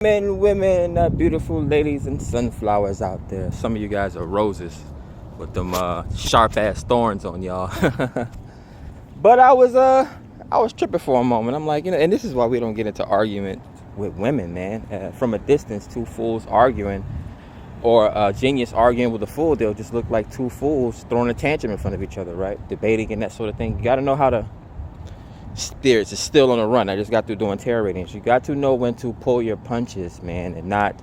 Men, women, beautiful ladies and sunflowers out there. Some of you guys are roses with them sharp ass thorns on y'all. But I was tripping for a moment. I'm like, and this is why we don't get into argument with women, man. From a distance, two fools arguing, or a genius arguing with a fool, they'll just look like two fools throwing a tantrum in front of each other, right? Debating and that sort of thing. You got to know how to. Spirits is still on the run. I just got through doing tarot readings. You got to know when to pull your punches, man, and not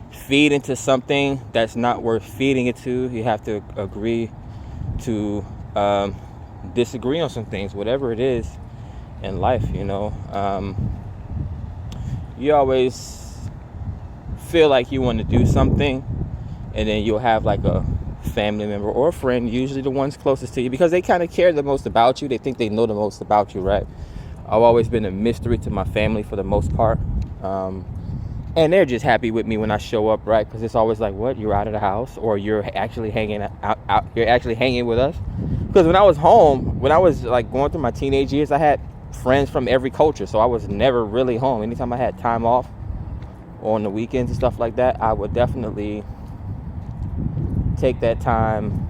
feed into something that's not worth feeding it to. You have to agree to disagree on some things, whatever it is in life. You always feel like you want to do something, and then you'll have like a family member or a friend, usually the ones closest to you, because they kind of care the most about you. They think they know the most about you, right? I've always been a mystery to my family for the most part, and they're just happy with me when I show up, right? Because it's always like, what, you're out of the house, or you're actually hanging out, you're actually hanging with us. Because when I was home, when I was like going through my teenage years, I had friends from every culture, so I was never really home. Anytime I had time off on the weekends and stuff like that, I would definitely take that time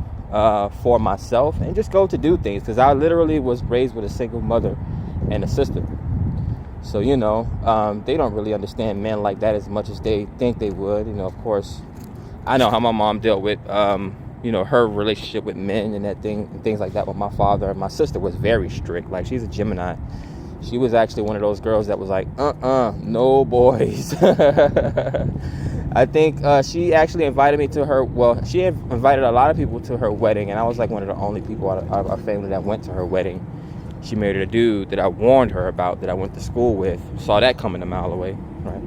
for myself and just go to do things, because I literally was raised with a single mother and a sister. So they don't really understand men like that as much as they think they would. Of course, I know how my mom dealt with her relationship with men and things like that with my father. My sister was very strict. Like, she's a Gemini. She was actually one of those girls that was like, no boys. I think she actually invited me to her. Well, she invited a lot of people to her wedding, and I was like one of the only people out of our family that went to her wedding. She married a dude that I warned her about, that I went to school with. Saw that coming a mile away, right?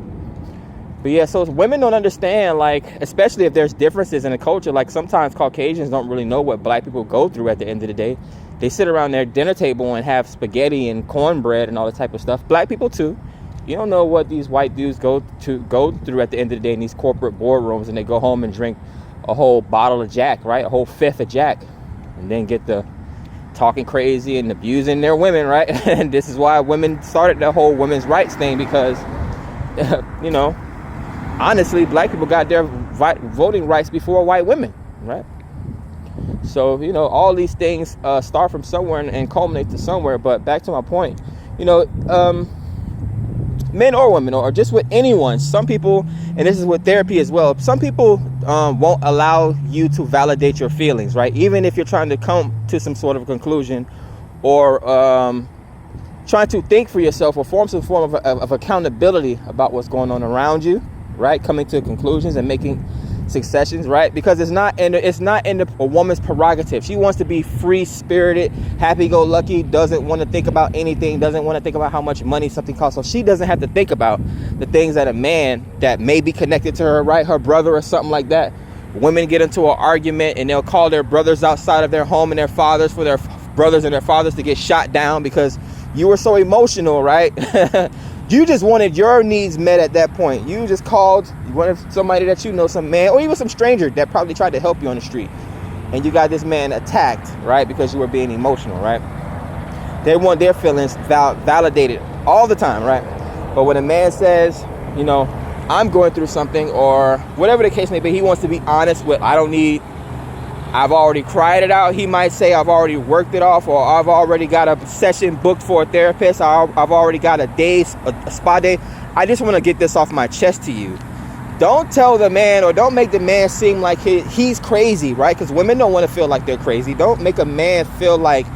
But yeah, so women don't understand, like, especially if there's differences in the culture. Like, sometimes Caucasians don't really know what black people go through at the end of the day. They sit around their dinner table and have spaghetti and cornbread and all that type of stuff. Black people too. You don't know what these white dudes go through at the end of the day in these corporate boardrooms, and they go home and drink a whole bottle of Jack, right? A whole fifth of Jack, and then get the talking crazy and abusing their women, right? And this is why women started the whole women's rights thing, because, honestly, black people got their voting rights before white women, right? So, all these things start from somewhere and culminate to somewhere. But back to my point, men or women, or just with anyone, some people, and this is with therapy as well, some people won't allow you to validate your feelings, right? Even if you're trying to come to some sort of conclusion, or trying to think for yourself, or form some form of accountability about what's going on around you, right? Coming to conclusions and making successions, right? Because it's not in a woman's prerogative. She wants to be free-spirited, happy-go-lucky, doesn't want to think about anything, doesn't want to think about how much money something costs. So she doesn't have to think about the things that a man that may be connected to her, right? Her brother or something like that. Women get into an argument and they'll call their brothers outside of their home and their fathers for their brothers and their fathers to get shot down because you were so emotional, right? You just wanted your needs met at that point. You just called, you wanted somebody that some man, or even some stranger that probably tried to help you on the street. And you got this man attacked, right? Because you were being emotional, right? They want their feelings validated all the time, right? But when a man says, I'm going through something, or whatever the case may be, he wants to be honest with, I've already cried it out. He might say, I've already worked it off, or I've already got a session booked for a therapist. I've already got a spa day. I just want to get this off my chest to you. Don't tell the man, or don't make the man seem like he's crazy, right? Because women don't want to feel like they're crazy. Don't make a man feel like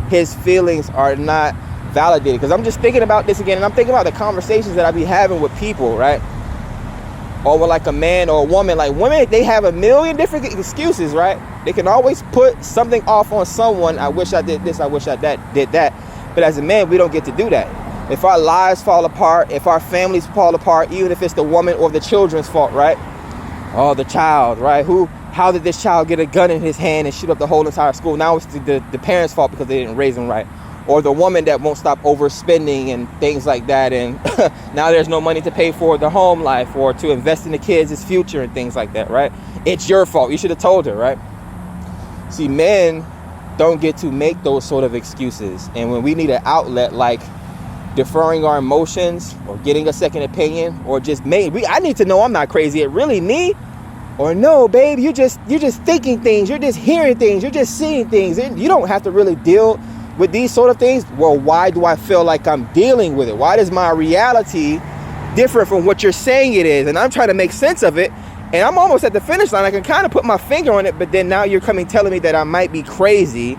his feelings are not validated. Because I'm just thinking about this again, and I'm thinking about the conversations that I be having with people, right? Or with like a man or a woman. Like, women, they have a million different excuses, right? They can always put something off on someone. I wish I did this, I wish I did that. But as a man, we don't get to do that. If our lives fall apart, if our families fall apart, even if it's the woman or the children's fault, right? Oh, the child, right? How did this child get a gun in his hand and shoot up the whole entire school? Now it's the parents' fault because they didn't raise him right. Or the woman that won't stop overspending and things like that, and now there's no money to pay for the home life or to invest in the kids' future and things like that, right? It's your fault. You should have told her, right? See, men don't get to make those sort of excuses. And when we need an outlet, like deferring our emotions or getting a second opinion, or just maybe I need to know I'm not crazy. It really me? Or no, babe, you're just thinking things, you're just hearing things, you're just seeing things. You don't have to really deal with these sort of things. Well, why do I feel like I'm dealing with it? Why is my reality different from what you're saying it is? And I'm trying to make sense of it, and I'm almost at the finish line. I can kind of put my finger on it, but then now you're telling me that I might be crazy,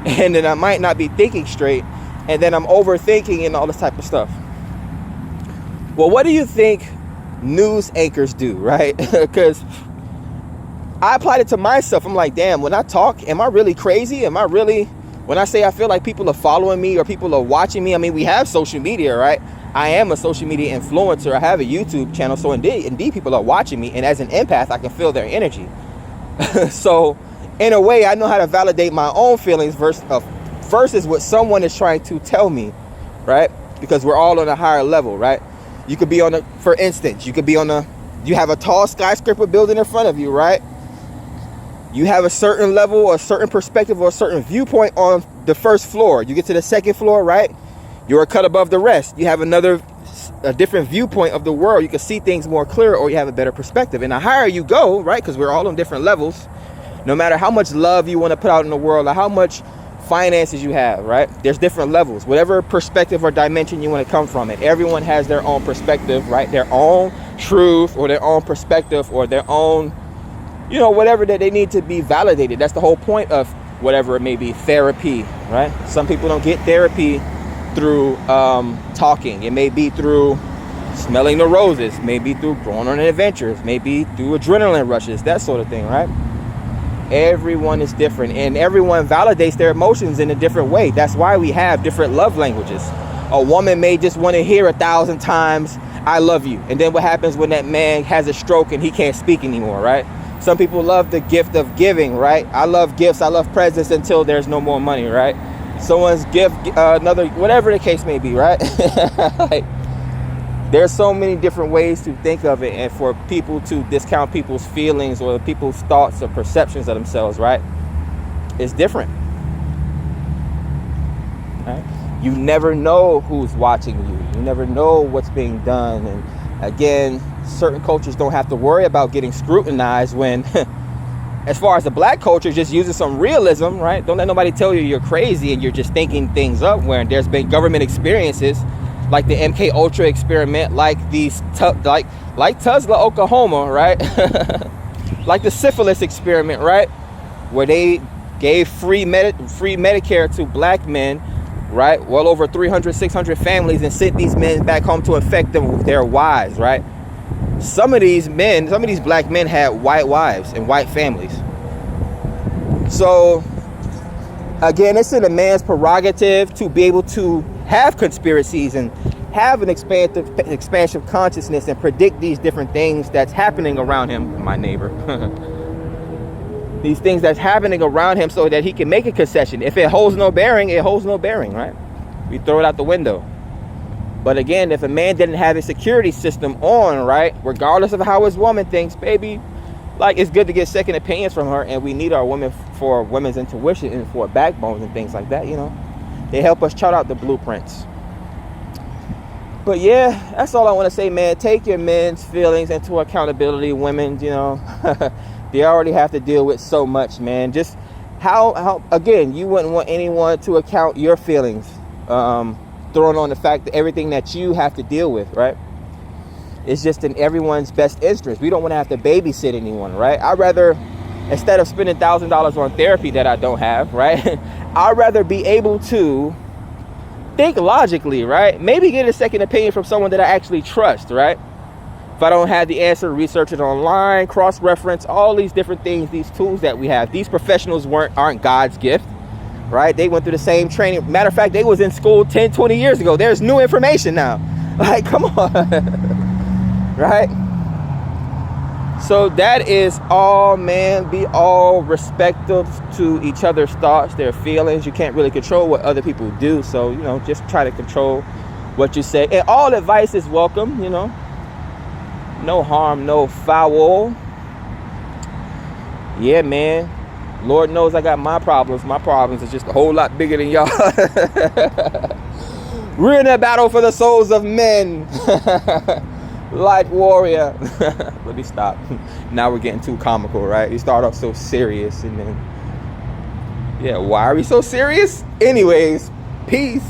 and then I might not be thinking straight, and then I'm overthinking and all this type of stuff. Well, what do you think news anchors do, right? Because I applied it to myself. I'm like, damn, when I talk, am I really crazy? When I say I feel like people are following me or people are watching me, I mean, we have social media, right? I am a social media influencer. I have a YouTube channel. So indeed people are watching me. And as an empath, I can feel their energy. So in a way, I know how to validate my own feelings versus what someone is trying to tell me, right? Because we're all on a higher level, right? You could be for instance, you have a tall skyscraper building in front of you, right? You have a certain level or a certain perspective or a certain viewpoint on the first floor. You get to the second floor, right? You're a cut above the rest. You have a different viewpoint of the world. You can see things more clear, or you have a better perspective. And the higher you go, right? Because we're all on different levels. No matter how much love you want to put out in the world, or how much finances you have, right? There's different levels. Whatever perspective or dimension you want to come from it. Everyone has their own perspective, right? Their own truth, or their own perspective, or their own, whatever that they need to be validated. That's the whole point of whatever it may be, therapy, right? Some people don't get therapy through talking. It may be through smelling the roses, maybe through going on adventures, maybe through adrenaline rushes, that sort of thing, right? Everyone is different, and everyone validates their emotions in a different way. That's why we have different love languages. A woman may just want to hear 1,000 times, I love you. And then what happens when that man has a stroke and he can't speak anymore, right? Some people love the gift of giving, right? I love gifts, I love presents until there's no more money, right? Someone's gift, another, whatever the case may be, right? Like, there's so many different ways to think of it, and for people to discount people's feelings or people's thoughts or perceptions of themselves, right? It's different, right? You never know who's watching you. You never know what's being done. And again, certain cultures don't have to worry about getting scrutinized when, as far as the black culture, just using some realism, right? Don't let nobody tell you you're crazy and you're just thinking things up, where there's been government experiences like the MK Ultra experiment, like like Tulsa, Oklahoma, right? Like the syphilis experiment, right? Where they gave free Medicare to black men, right? Well over 300, 600 families, and sent these men back home to infect them with their wives, right? Some of these black men had white wives and white families. So again, it's in a man's prerogative to be able to have conspiracies and have an expansive consciousness and predict these different things that's happening around him, my neighbor. These things that's happening around him, so that he can make a concession. If it holds no bearing, it holds no bearing, right? We throw it out the window. But again, if a man didn't have a security system on, right, regardless of how his woman thinks, baby, like, it's good to get second opinions from her, and we need our women for women's intuition and for backbones and things like that, They help us chart out the blueprints. But yeah, that's all I want to say, man. Take your men's feelings into accountability. Women, they already have to deal with so much, man. Just how again, you wouldn't want anyone to account your feelings, throwing on the fact that everything that you have to deal with, right? It's just in everyone's best interest. We don't want to have to babysit anyone, right? I'd rather, instead of spending $1,000 on therapy that I don't have, right? I'd rather be able to think logically, right? Maybe get a second opinion from someone that I actually trust, right? If I don't have the answer, research it online, cross-reference, all these different things, these tools that we have. These professionals aren't God's gift, right? They went through the same training. Matter of fact, they was in school 10, 20 years ago. There's new information now. Like, come on, right? So that is all, man. Be all respectful to each other's thoughts, their feelings. You can't really control what other people do. So, just try to control what you say. And all advice is welcome, No harm, no foul. Yeah, man. Lord knows I got my problems. My problems is just a whole lot bigger than y'all. We're in a battle for the souls of men. Light warrior. Let me stop. Now we're getting too comical, right? You start off so serious and then, yeah, why are we so serious? Anyways, peace.